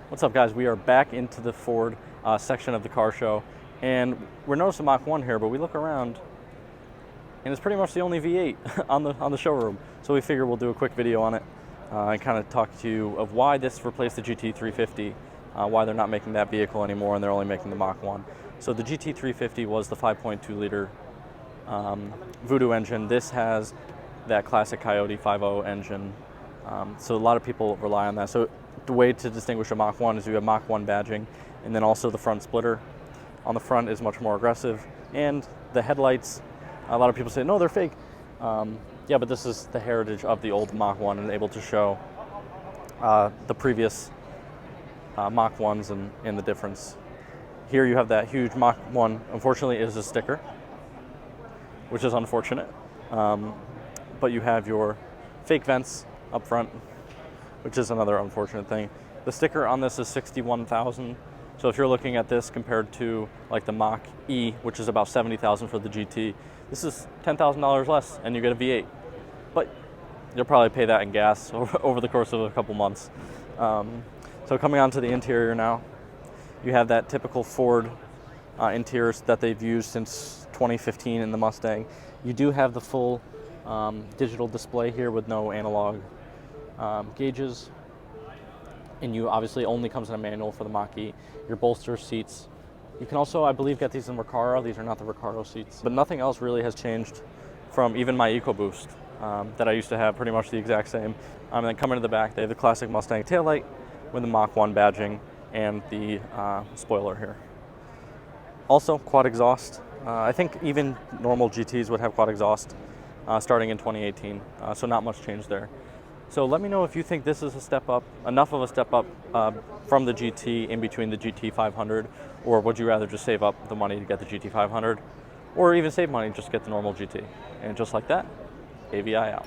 What's up, guys? We are back into the Ford section of the car show, and we're noticing Mach-1 here, but we look around and it's pretty much the only V8 on the showroom. So we figure we'll do a quick video on it and kind of talk to you of why this replaced the GT350, why they're not making that vehicle anymore and they're only making the Mach-1. So the GT350 was the 5.2 liter Voodoo engine. This has that classic Coyote 5.0 engine. So a lot of people rely on that. So the way to distinguish a Mach-1 is you have Mach-1 badging, and then also the front splitter on the front is much more aggressive. And the headlights, a lot of people say, no, they're fake. Yeah, but this is the heritage of the old Mach-1 and able to show the previous Mach-1s and the difference. Here you have that huge Mach-1. Unfortunately, it is a sticker, which is unfortunate. But you have your fake vents up front, which is another unfortunate thing. The sticker on this is $61,000. So if you're looking at this compared to like the Mach-e, which is about $70,000 for the GT, this is $10,000 less and you get a V8. But you'll probably pay that in gas over the course of a couple months. So coming on to the interior now, you have that typical Ford interiors that they've used since 2015 in the Mustang. You do have the full digital display here with no analog gauges, and you obviously only comes in a manual for the Mach-e. Your bolster seats, you can also, I believe, get these in Recaro. These are not the Recaro seats, but nothing else really has changed from even my EcoBoost that I used to have, pretty much the exact same. And then coming to the back, they have the classic Mustang taillight with the Mach-1 badging and the spoiler here. Also, quad exhaust. I think even normal GTs would have quad exhaust starting in 2018, so not much change there. So let me know if you think this is a step up, enough of a step up from the GT in between the GT500, or would you rather just save up the money to get the GT500, or even save money and just get the normal GT? And just like that, AVI out.